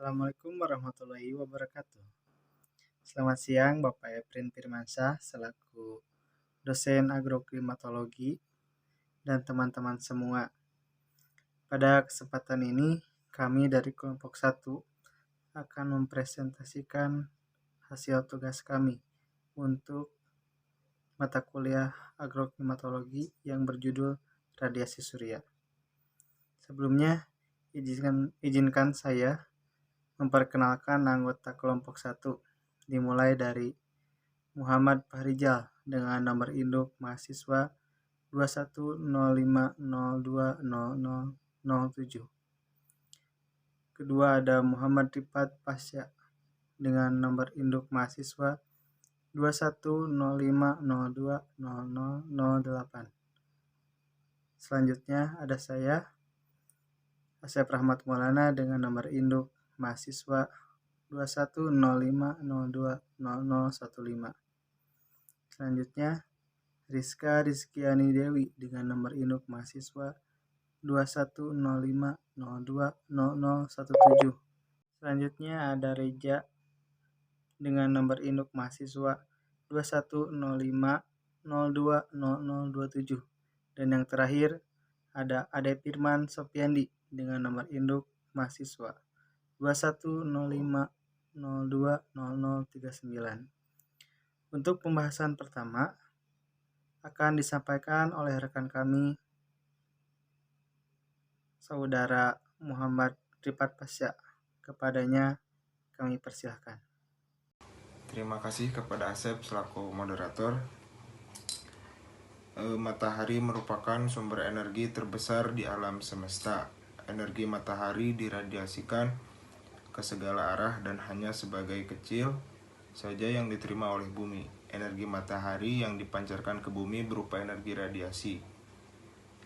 Assalamualaikum warahmatullahi wabarakatuh. Selamat siang Bapak Efrin Firmansyah selaku dosen agroklimatologi dan teman-teman semua. Pada kesempatan ini kami dari kelompok 1 akan mempresentasikan hasil tugas kami untuk mata kuliah agroklimatologi yang berjudul radiasi surya. Sebelumnya izinkan saya memperkenalkan anggota kelompok 1, dimulai dari Muhammad Fahrizal dengan nomor induk mahasiswa 2105020007. Kedua ada Muhammad Rifat Pasya dengan nomor induk mahasiswa 2105020008. Selanjutnya ada saya, Asep Rahmat Maulana dengan nomor induk mahasiswa 2105020015. Selanjutnya Rizka Rizkiani Dewi dengan nomor induk mahasiswa 2105020017. Selanjutnya ada Reja dengan nomor induk mahasiswa 2105020027. Dan yang terakhir ada Ade Firman Sofiandi dengan nomor induk mahasiswa 2105020039. Untuk pembahasan pertama akan disampaikan oleh rekan kami, Saudara Muhammad Rifat Pasya. Kepadanya kami persilahkan. Terima kasih kepada Asep selaku moderator. Matahari merupakan sumber energi terbesar di alam semesta. Energi matahari diradiasikan ke segala arah dan hanya sebagai kecil saja yang diterima oleh bumi. Energi matahari yang dipancarkan ke bumi berupa energi radiasi.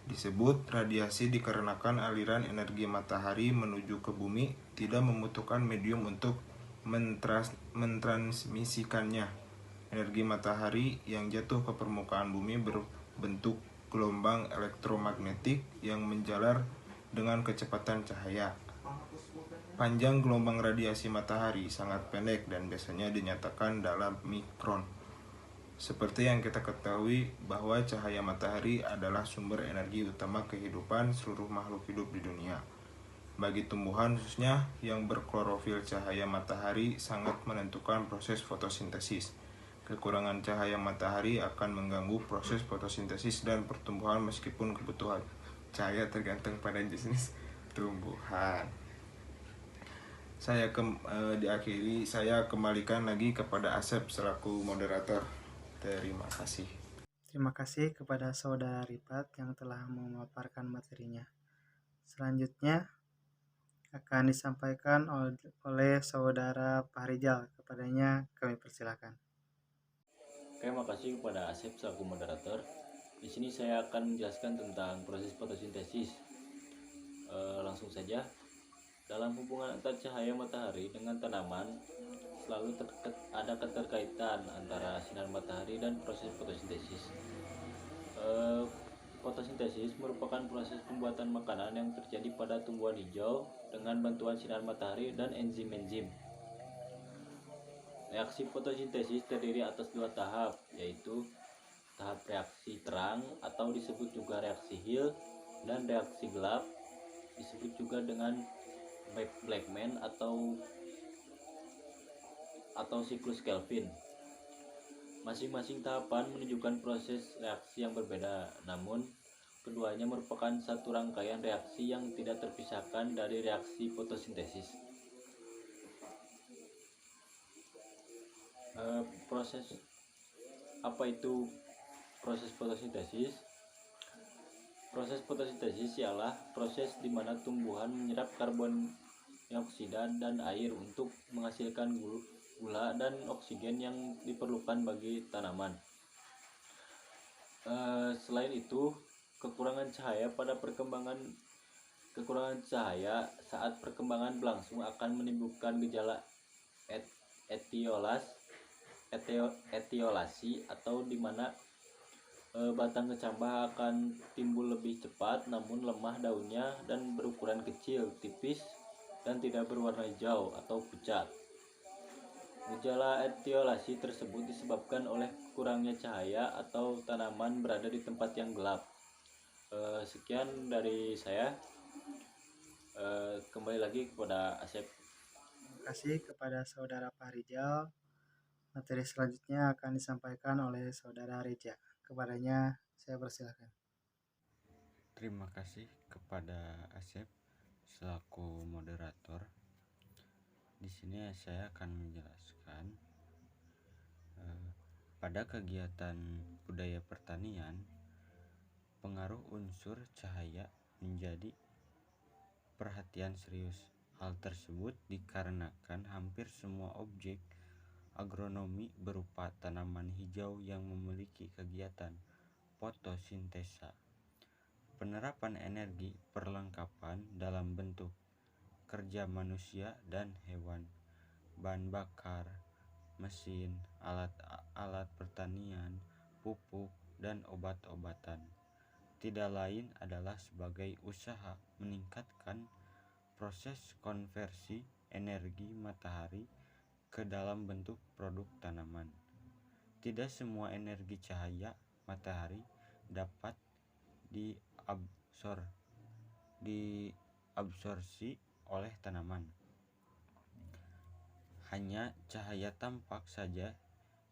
Disebut radiasi dikarenakan aliran energi matahari menuju ke bumi tidak membutuhkan medium untuk mentransmisikannya. Energi matahari yang jatuh ke permukaan bumi berbentuk gelombang elektromagnetik yang menjalar dengan kecepatan cahaya. Panjang gelombang radiasi matahari sangat pendek dan biasanya dinyatakan dalam mikron. Seperti yang kita ketahui bahwa cahaya matahari adalah sumber energi utama kehidupan seluruh makhluk hidup di dunia. Bagi tumbuhan khususnya yang berklorofil, cahaya matahari sangat menentukan proses fotosintesis. Kekurangan cahaya matahari akan mengganggu proses fotosintesis dan pertumbuhan meskipun kebutuhan cahaya tergantung pada jenis tumbuhan. Saya kembalikan lagi kepada Asep selaku moderator. Terima kasih. Terima kasih kepada Saudara Rifat yang telah memaparkan materinya. Selanjutnya akan disampaikan oleh Saudara Fahrizal. Kepadanya kami persilakan. Terima kasih kepada Asep selaku moderator. Di sini saya akan menjelaskan tentang proses fotosintesis. Langsung saja. Dalam hubungan antar cahaya matahari dengan tanaman selalu ada keterkaitan antara sinar matahari dan proses fotosintesis. Fotosintesis merupakan proses pembuatan makanan yang terjadi pada tumbuhan hijau dengan bantuan sinar matahari dan enzim-enzim. Reaksi fotosintesis terdiri atas 2 tahap, yaitu tahap reaksi terang atau disebut juga reaksi Hill dan reaksi gelap disebut juga dengan Blackman atau siklus Kelvin. Masing-masing tahapan menunjukkan proses reaksi yang berbeda, namun keduanya merupakan satu rangkaian reaksi yang tidak terpisahkan dari reaksi fotosintesis. Apa itu proses fotosintesis? Proses fotosintesis ialah proses di mana tumbuhan menyerap karbon dioksida dan air untuk menghasilkan gula dan oksigen yang diperlukan bagi tanaman. Selain itu, kekurangan cahaya saat perkembangan berlangsung akan menimbulkan gejala etiolasi atau di mana batang kecambah akan timbul lebih cepat namun lemah daunnya dan berukuran kecil, tipis dan tidak berwarna hijau atau pucat. Gejala etiolasi tersebut disebabkan oleh kurangnya cahaya atau tanaman berada di tempat yang gelap. Sekian dari saya. Kembali lagi kepada Asep. Terima kasih kepada Saudara Fahrijal. Materi selanjutnya akan disampaikan oleh Saudara Reja. Kepadanya saya persilakan. Terima kasih kepada Asep selaku moderator. Di sini saya akan menjelaskan pada kegiatan budaya pertanian, pengaruh unsur cahaya menjadi perhatian serius. Hal tersebut dikarenakan hampir semua objek agronomi berupa tanaman hijau yang memiliki kegiatan fotosintesa, penerapan energi perlengkapan dalam bentuk kerja manusia dan hewan, bahan bakar, mesin, alat-alat pertanian, pupuk, dan obat-obatan. Tidak lain adalah sebagai usaha meningkatkan proses konversi energi matahari ke dalam bentuk produk tanaman. Tidak semua energi cahaya matahari dapat diabsorpsi oleh tanaman. Hanya cahaya tampak saja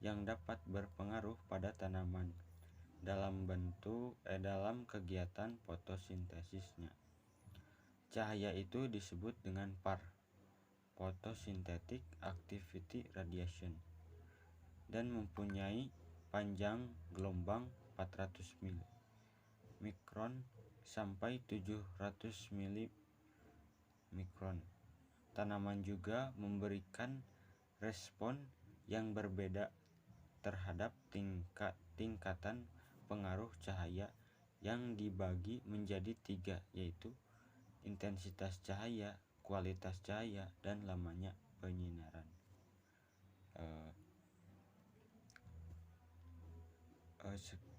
yang dapat berpengaruh pada tanaman dalam kegiatan fotosintesisnya. Cahaya itu disebut dengan PAR, Photosynthetic Activity Radiation, dan mempunyai panjang gelombang 400 mikron sampai 700 mikron. Tanaman juga memberikan respon yang berbeda terhadap tingkatan pengaruh cahaya yang dibagi menjadi 3, yaitu intensitas cahaya, kualitas cahaya, dan lamanya penyinaran.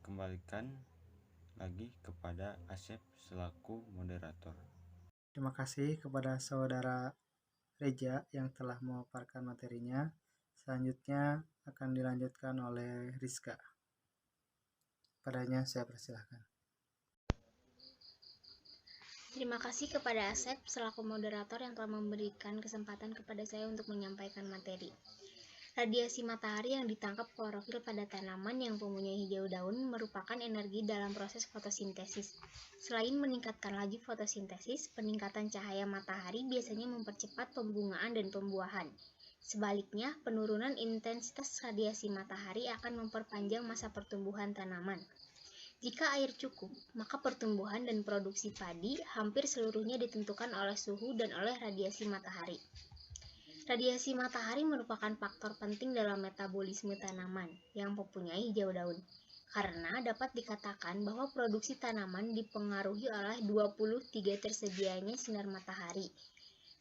Kembalikan lagi kepada Asep selaku moderator. Terima kasih kepada Saudara Reja yang telah memaparkan materinya. Selanjutnya akan dilanjutkan oleh Rizka. Padanya saya persilahkan. Terima kasih kepada Asep selaku moderator yang telah memberikan kesempatan kepada saya untuk menyampaikan materi. Radiasi matahari yang ditangkap klorofil pada tanaman yang mempunyai hijau daun merupakan energi dalam proses fotosintesis. Selain meningkatkan laju fotosintesis, peningkatan cahaya matahari biasanya mempercepat pembungaan dan pembuahan. Sebaliknya, penurunan intensitas radiasi matahari akan memperpanjang masa pertumbuhan tanaman. Jika air cukup, maka pertumbuhan dan produksi padi hampir seluruhnya ditentukan oleh suhu dan oleh radiasi matahari. Radiasi matahari merupakan faktor penting dalam metabolisme tanaman yang mempunyai hijau daun, karena dapat dikatakan bahwa produksi tanaman dipengaruhi oleh 23 tersedianya sinar matahari.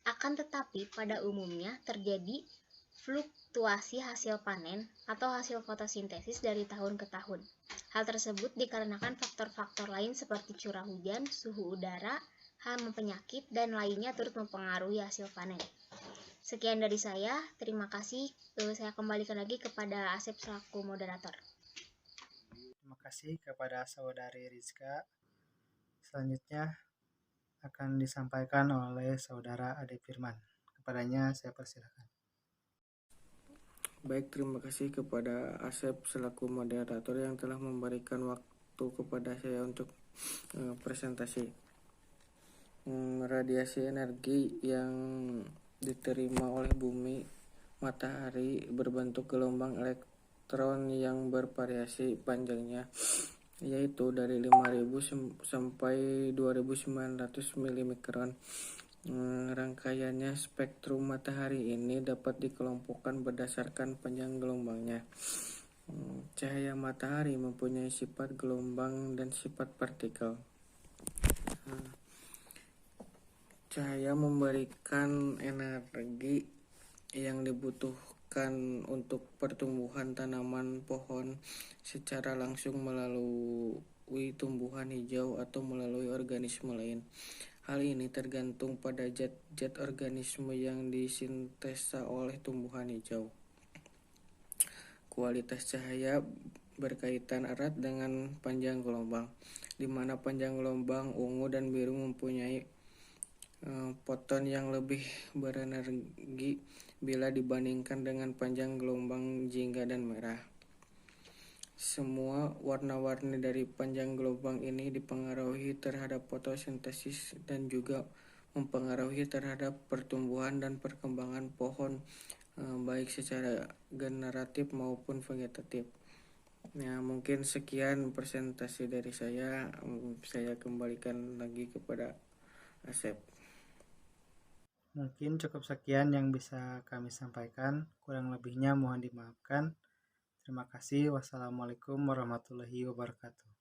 Akan tetapi, pada umumnya terjadi fluktuasi hasil panen atau hasil fotosintesis dari tahun ke tahun. Hal tersebut dikarenakan faktor-faktor lain seperti curah hujan, suhu udara, hama penyakit, dan lainnya turut mempengaruhi hasil panen. Sekian dari saya, terima kasih. Saya kembalikan lagi kepada Asep selaku moderator. Terima kasih kepada Saudari Rizka. Selanjutnya akan disampaikan oleh Saudara Ade Firman. Kepadanya saya persilakan. Baik, terima kasih kepada Asep selaku moderator yang telah memberikan waktu kepada saya untuk presentasi. Radiasi energi yang diterima oleh bumi matahari berbentuk gelombang elektron yang bervariasi panjangnya, yaitu dari 5000 sampai 2900 mm. Rangkaiannya spektrum matahari ini dapat dikelompokkan berdasarkan panjang gelombangnya. Cahaya matahari mempunyai sifat gelombang dan sifat partikel. Cahaya memberikan energi yang dibutuhkan untuk pertumbuhan tanaman pohon secara langsung melalui tumbuhan hijau atau melalui organisme lain. Hal ini tergantung pada zat-zat organisme yang disintesa oleh tumbuhan hijau. Kualitas cahaya berkaitan erat dengan panjang gelombang, di mana panjang gelombang ungu dan biru mempunyai foton yang lebih berenergi bila dibandingkan dengan panjang gelombang jingga dan merah. Semua warna-warni dari panjang gelombang ini dipengaruhi terhadap fotosintesis dan juga mempengaruhi terhadap pertumbuhan dan perkembangan pohon, baik secara generatif maupun vegetatif. Ya, mungkin sekian presentasi dari saya. Saya kembalikan lagi kepada Asep. Mungkin cukup sekian yang bisa kami sampaikan. Kurang lebihnya mohon dimaafkan. Terima kasih. Wassalamualaikum warahmatullahi wabarakatuh.